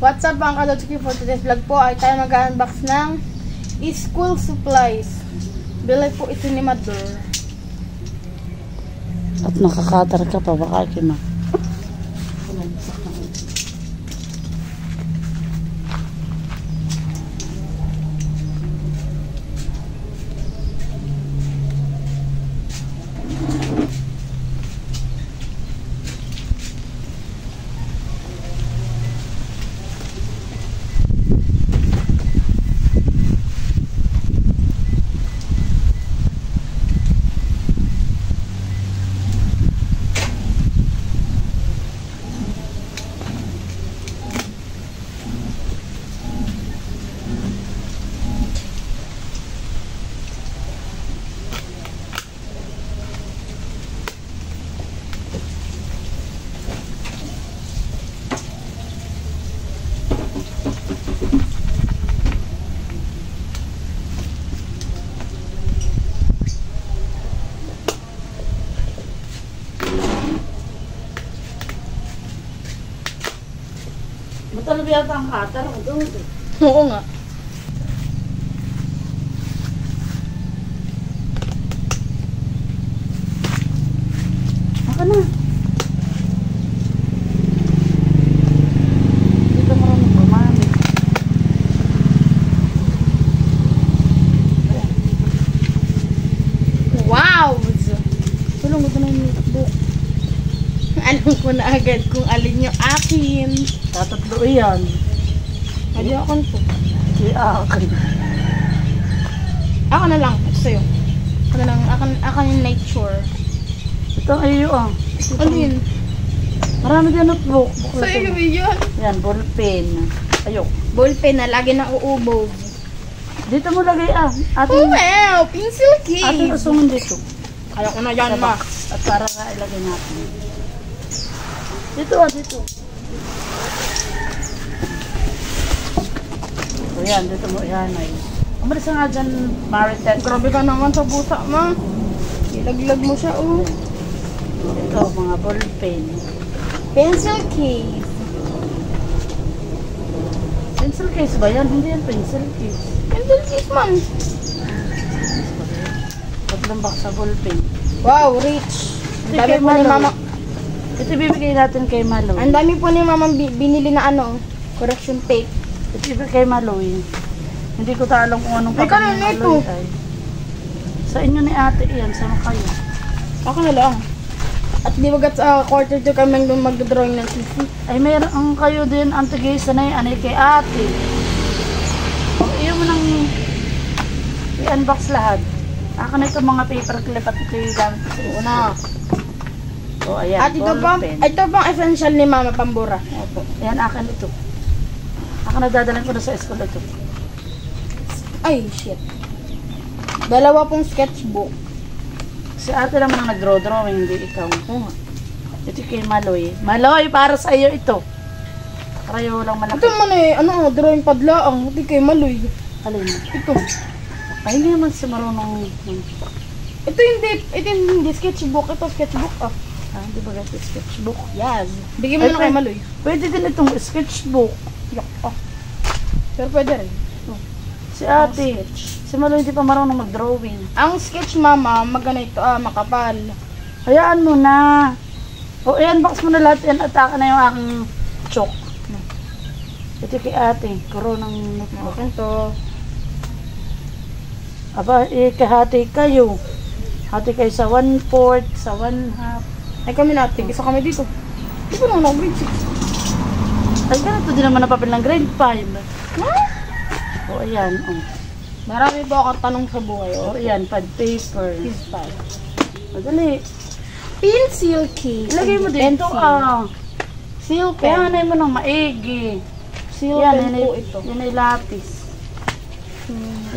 What's up mga Kadotsuki? For today's vlog po ay tayo mag-unbox ng school supplies. Bilay po ito ni Mother. At nakakatar ka pa baka kima. Matalo ba yata ang cutter? Oo nga. Maka na. Dito marunong bumalik. Wow! Tulong ko na yung notebook. Alam ko na agad kung alin yung akin. Tatatlo yan. Hindi ako po. Akin. Ako na lang. Ito sa'yo. Ako na lang. Ako yung nature. Ito ay iyo ah. Ano yun? Marami din notebook. Sa'yo yun. Yan, ballpen. Ayok. Ballpen na lagi na uubog. Dito mo lagay ah. Oh wow! Pencil case! Ating usungin dito. Kaya ko na yan, ma. At para na ilagay natin. Dito ah, dito. O yan, dito mo yan ay. Umalis na nga dyan, Maritet. Grabe ka naman sa buta, ma. Ilaglag mo siya, oh. Ito, mga ballpen. Pencil case. Pencil case ba yan? Hindi yan pencil case. Pencil case, man. Paglambak sa ballpen. Wow, rich. Ang Ito dami kay po ni Malo. mama. Ito ibibigay natin kay Malo. Ang dami po ni mama binili na ano, correction tape. Ito ibibigay kay Malo eh. Hindi ko ta alam kung anong Ay, papel kanino ng ito? Malo ay. Sa inyo ni ate yan, sama kayo. Ako na lang. At di bagat sa quarter to kami mag-drawing ng sisi. Ay mayroon kayo din ang tigay sanay anay kay ate. O iyo mo nang i-unbox lahat. Akin ito mga paper clip at ito yung gamit sa Una. O ayan, At ito pang essential ni mama pambura. Opo. Ayan akin ito. Akin nadadalhin ko na sa school ito. Ay, shit. Dalawa pong sketchbook. Si ate lang ang nag-drawing, hindi ikaw. Oo nga. Ito kay Maloy. Maloy, para sa iyo ito. Karayo lang malaki. Ito man eh, ano, drawing padlaang. Hindi kay Maloy. Alin mo? Ito. Ay, hindi naman si marunong. Ito hindi sketchbook. Ito sketchbook ah. Ah, di ba ganito sketchbook? Yes. Bigyan mo na kay Maloy. Pwede din itong sketchbook. Yak. Oh. Pero pwede rin. Si ate. Si Maloy hindi pa marunong mag-drawing. Ang sketch mama, magana ito makapal. Hayaan mo na. O, i-unbox mo na lahat yan at akin na yung aking chalk. Ito kay ate. Kuro ng notebook. Okay to. Aba, kahati kayo. Hati kayo sa 1/4, sa 1/2. Ay kami natin, isa kami dito. Di ba naman ako grade 6? Ay, ganito din naman ang papel ng grade 5. Ha? O, ayan. O, Marami po akong tanong sa buhay. o ayan, pad paper. Please, bye. Madali. Pencil case. Ilagay mo dito, Seal pen. Kaya hanay mo ng maigi. Seal Yan, pen po ito. Yan ay lapis.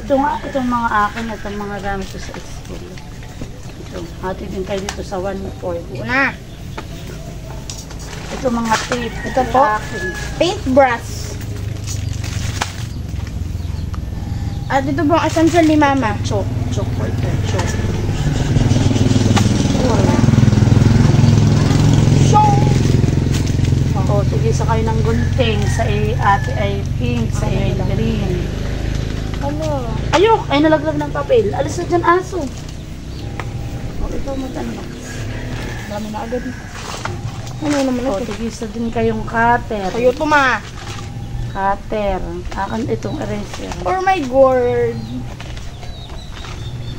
Itong mga akin, itong mga gamit ko sa school. Ito, hati din kayo dito sa 1/4. Una. Ito mga tape. Ito po. Akin. Paintbrush. At ito po ang essential ni Mama. Chalk po ito. Chalk. O, sige sa kayo ng gunting. Sa ate ay pink, sa iyo ay green. Ano? Ayok! Ay nalaglag ng papel. Alis na dyan aso. O, ito mo tanong. Dami na agad. Ano naman O, ito? tigisa din kayong cutter. Kayo ito, Ma. Cutter. Akin itong eraser. Oh my God.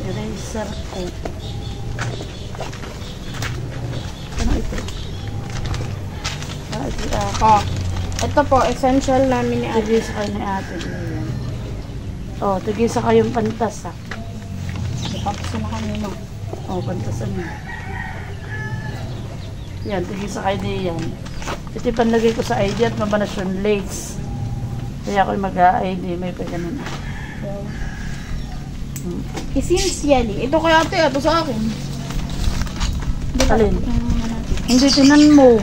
Eraser ko. Ano ito? Ito Oh. Ito po, essential namin ni Ate. tigisa kayo ni ate. Ayan. O, tigisa kayong pantas ha. Tapos na kami, no? O, pantasan mo. Yan, tigisa kayo diyan. Ito yung panlagay ko sa ID at mabanas yung lace. Kaya ako mag-ID, may pa ganun. Essentially. Ito kay Ate, ito sa akin. Alin? Hindi, tinan mo.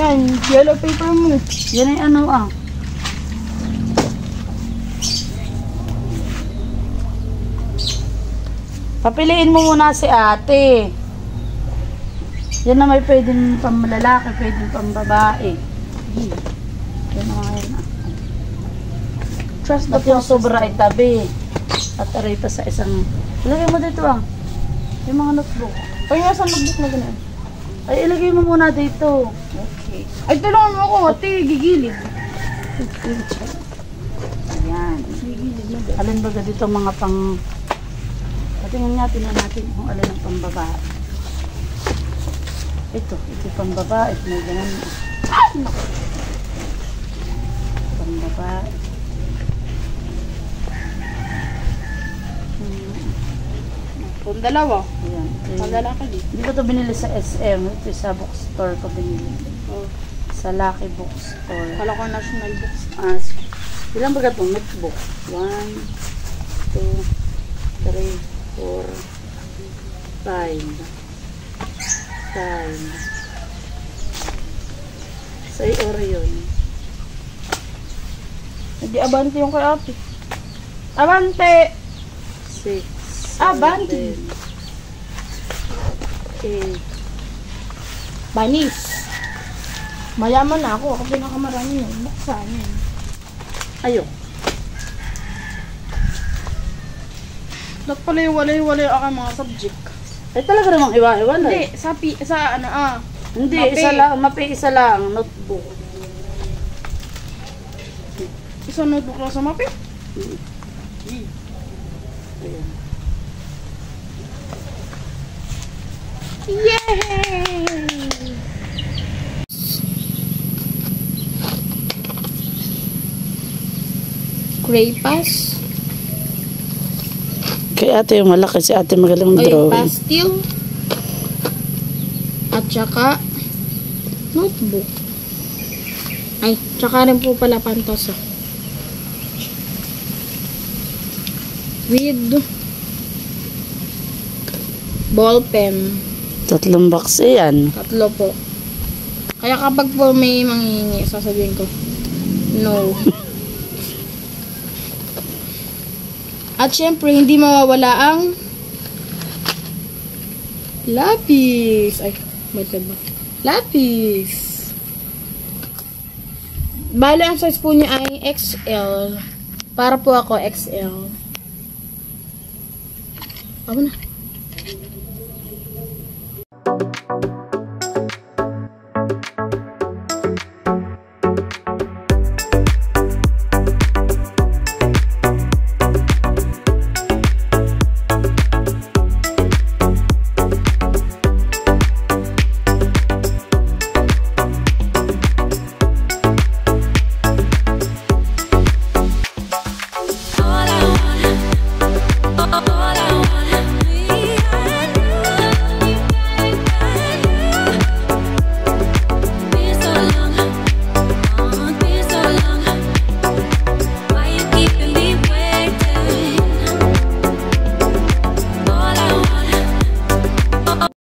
Yan, yellow paper mo. Yan ay ano Papiliin mo muna si ate. Yan na may pwedeng pamlalaki, pwedeng pambabae. Yan na nga yan. Trust the At yung process. sobra ay tabi. At aray pa sa isang... Ilagay mo dito yung mga notebook. Ay, nasa notebook na ganun. Ay, ilagay mo muna dito. Okay. Ay, tulungan mo ako, Ate. Gigilid. Ayan. Gigilid na ba? Alin ba dito mga pang... Patingin natin kung alin ang pambabae. Ito yung pambabae. May ganun. Pambabae. Kung dalawa. Ayan. Pang lalaki din. Hindi ko ito binili sa SM. Ito sa bookstore ko binili. Oh. Sa Lucky Bookstore. Kala ko national books. Ilan ba itong notebook? 1, 2, 3, 4, 5. Sa ora yun. Hindi, abante yung kay Ate. Abante! 6. Abante! 8. Banis. Mayaman na ako. Ako pinakamarami yun. Buksan yun. Ayun. Dapat pala yung walay-walay ako mga subject. Ay talaga namang Hindi, iwa-iwalay. sa ano Hindi, Mapi. isa lang, notebook. Isa notebook lang sa mapi. Ayan. Yay! Gray pass. Kay ate yung malaki, si ate magaling Ay, drawing. pastel. At saka notebook. Ay, tsaka rin po pala pantosa. With ball pen. 3 box yan. 3 po. Kaya kapag po may manghihingi, sasabihin ko, no. At syempre, hindi mawawala ang lapis. Ay, may ba? Lapis. Bale, ang size po niya ay XL. Para po ako XL. Ako na.